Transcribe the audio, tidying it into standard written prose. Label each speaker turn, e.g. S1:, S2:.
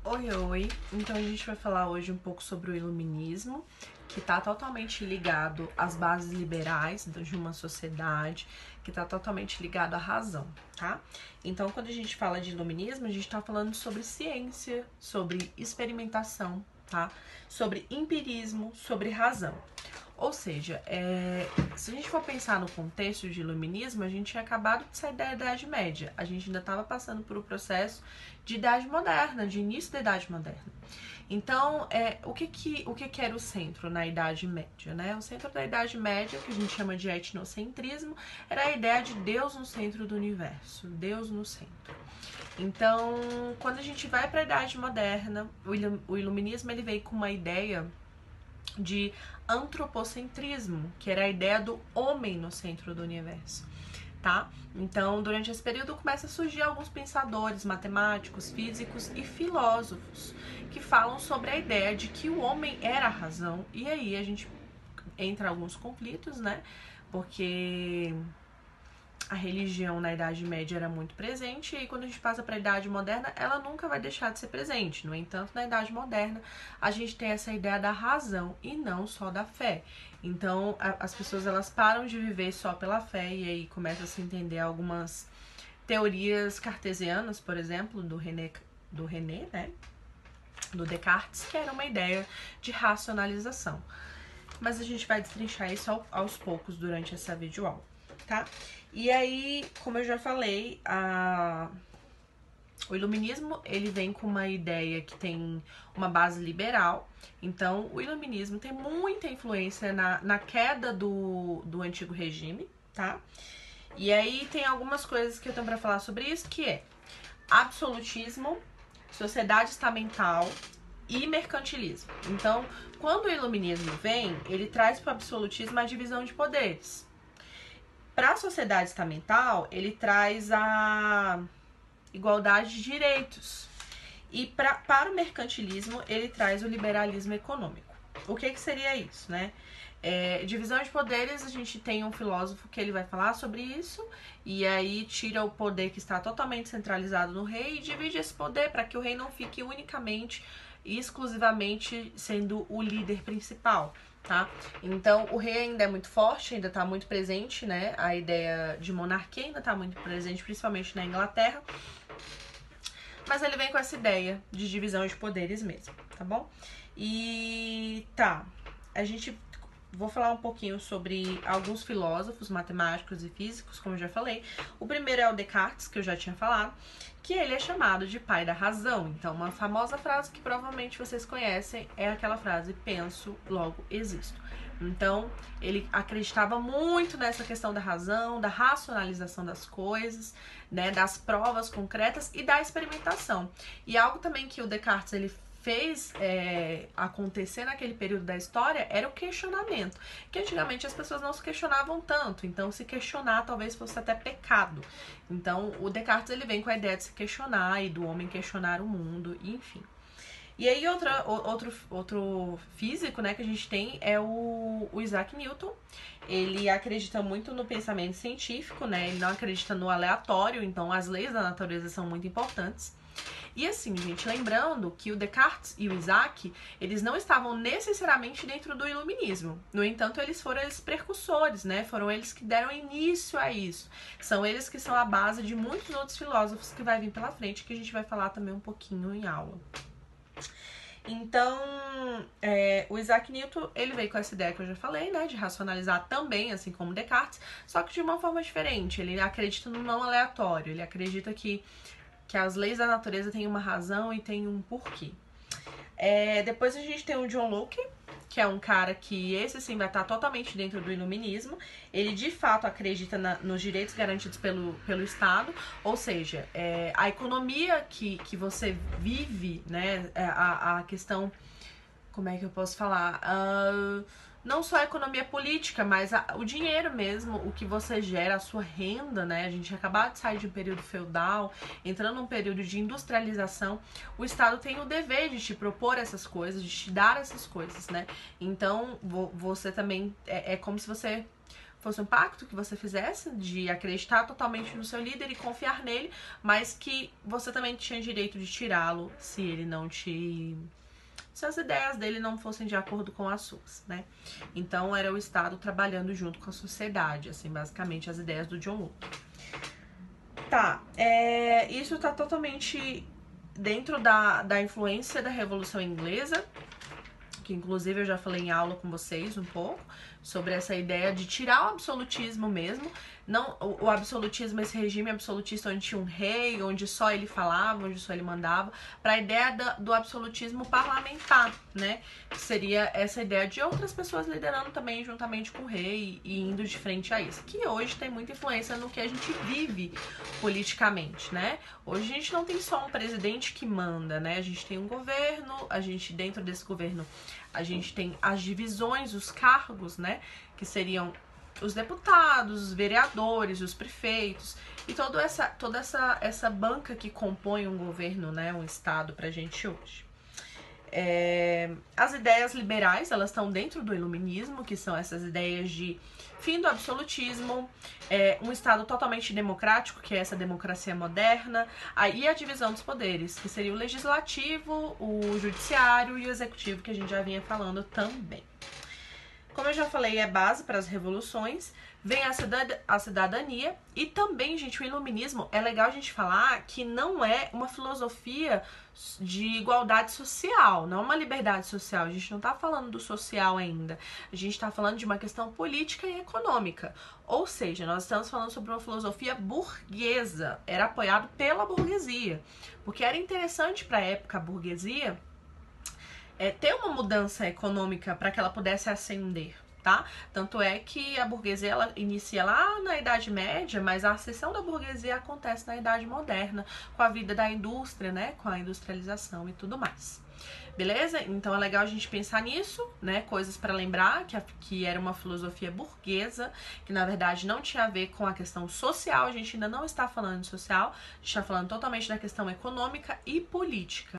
S1: Oi, oi! Então a gente vai falar hoje um pouco sobre o iluminismo, que está totalmente ligado às bases liberais de uma sociedade, que está totalmente ligado à razão, tá? Então, quando a gente fala de iluminismo, a gente está falando sobre ciência, sobre experimentação, tá? Sobre empirismo, sobre razão. Ou seja, se a gente for pensar no contexto de iluminismo, a gente tinha acabado de sair da Idade Média. A gente ainda estava passando por um processo de Idade Moderna, de início da Idade Moderna. Então, o que era o centro na Idade Média, né? O centro da Idade Média, que a gente chama de etnocentrismo, era a ideia de Deus no centro do universo, Deus no centro. Então, quando a gente vai para a Idade Moderna, o iluminismo ele veio com uma ideia de antropocentrismo, que era a ideia do homem no centro do universo, tá? Então, durante esse período começa a surgir alguns pensadores, matemáticos, físicos e filósofos que falam sobre a ideia de que o homem era a razão. E aí a gente entra em alguns conflitos, né? Porque a religião na Idade Média era muito presente e quando a gente passa para a Idade Moderna, ela nunca vai deixar de ser presente. No entanto, na Idade Moderna, a gente tem essa ideia da razão e não só da fé. Então, as pessoas elas param de viver só pela fé e aí começa a se entender algumas teorias cartesianas, por exemplo, do René, né? Do Descartes, que era uma ideia de racionalização. Mas a gente vai destrinchar isso aos poucos durante essa videoaula, tá? E aí, como eu já falei, o iluminismo ele vem com uma ideia que tem uma base liberal. Então, o iluminismo tem muita influência na queda do antigo regime, tá? E aí tem algumas coisas que eu tenho para falar sobre isso, que é absolutismo, sociedade estamental e mercantilismo. Então, quando o iluminismo vem, ele traz para o absolutismo a divisão de poderes. Para a sociedade estamental, ele traz a igualdade de direitos. E para o mercantilismo, ele traz o liberalismo econômico. O que seria isso, né? Divisão de poderes, a gente tem um filósofo que ele vai falar sobre isso, e aí tira o poder que está totalmente centralizado no rei e divide esse poder para que o rei não fique unicamente e exclusivamente sendo o líder principal, tá? Então, o rei ainda é muito forte, ainda está muito presente, né? A ideia de monarquia ainda está muito presente, principalmente na Inglaterra. Mas ele vem com essa ideia de divisão de poderes mesmo, tá bom? E tá, vou falar um pouquinho sobre alguns filósofos, matemáticos e físicos, como eu já falei. O primeiro é o Descartes, que eu já tinha falado, que ele é chamado de pai da razão. Então, uma famosa frase que provavelmente vocês conhecem é aquela frase: penso, logo existo. Então, ele acreditava muito nessa questão da razão, da racionalização das coisas, né, das provas concretas e da experimentação. E algo também que o Descartes ele fez acontecer naquele período da história era o questionamento, que antigamente as pessoas não se questionavam tanto, então se questionar talvez fosse até pecado. Então o Descartes ele vem com a ideia de se questionar e do homem questionar o mundo, enfim. E aí outro físico, né, que a gente tem é o Isaac Newton. Ele acredita muito no pensamento científico, né, ele não acredita no aleatório, então as leis da natureza são muito importantes. E assim, gente, lembrando que o Descartes e o Isaac, eles não estavam necessariamente dentro do iluminismo. No entanto, eles foram os precursores, né? Foram eles que deram início a isso. São eles que são a base de muitos outros filósofos que vai vir pela frente, que a gente vai falar também um pouquinho em aula. Então, o Isaac Newton, ele veio com essa ideia que eu já falei, né, de racionalizar também, assim como Descartes, só que de uma forma diferente. Ele acredita no não aleatório, ele acredita que as leis da natureza têm uma razão e têm um porquê. Depois a gente tem o John Locke, que é um cara que esse sim vai estar totalmente dentro do iluminismo. Ele de fato acredita nos direitos garantidos pelo Estado, ou seja, a economia que você vive, né, a questão, como é que eu posso falar? Não só a economia política, mas o dinheiro mesmo, o que você gera, a sua renda, né? A gente acabou de sair de um período feudal, entrando num período de industrialização. O Estado tem o dever de te propor essas coisas, de te dar essas coisas, né? Então, você também... É como se você fosse um pacto que você fizesse de acreditar totalmente no seu líder e confiar nele, mas que você também tinha direito de tirá-lo se ele não te... se as ideias dele não fossem de acordo com as suas, né? Então era o Estado trabalhando junto com a sociedade, assim, basicamente as ideias do John Locke. Tá, isso tá totalmente dentro da influência da Revolução Inglesa, que inclusive eu já falei em aula com vocês um pouco, sobre essa ideia de tirar o absolutismo mesmo, não o absolutismo, esse regime absolutista onde tinha um rei, onde só ele falava, onde só ele mandava, para a ideia do absolutismo parlamentar, né? Que seria essa ideia de outras pessoas liderando também juntamente com o rei e indo de frente a isso, que hoje tem muita influência no que a gente vive politicamente, né? Hoje a gente não tem só um presidente que manda, né? A gente tem um governo, a gente dentro desse governo a gente tem as divisões, os cargos, né? Que seriam os deputados, os vereadores, os prefeitos e toda essa banca que compõe um governo, né? Um estado pra gente hoje. As ideias liberais, elas estão dentro do iluminismo, que são essas ideias de fim do absolutismo, um Estado totalmente democrático, que é essa democracia moderna, e a divisão dos poderes, que seria o legislativo, o judiciário e o executivo, que a gente já vinha falando também. Como eu já falei, é base para as revoluções, vem a cidadania e também, gente, o iluminismo, é legal a gente falar que não é uma filosofia de igualdade social, não é uma liberdade social, a gente não tá falando do social ainda, a gente tá falando de uma questão política e econômica, ou seja, nós estamos falando sobre uma filosofia burguesa, era apoiado pela burguesia, porque era interessante para a época a burguesia ter uma mudança econômica para que ela pudesse ascender, tá? Tanto é que a burguesia ela inicia lá na Idade Média, mas a ascensão da burguesia acontece na Idade Moderna, com a vida da indústria, né? Com a industrialização e tudo mais. Beleza? Então é legal a gente pensar nisso, né? Coisas para lembrar que era uma filosofia burguesa, que na verdade não tinha a ver com a questão social, a gente ainda não está falando de social, a gente está falando totalmente da questão econômica e política.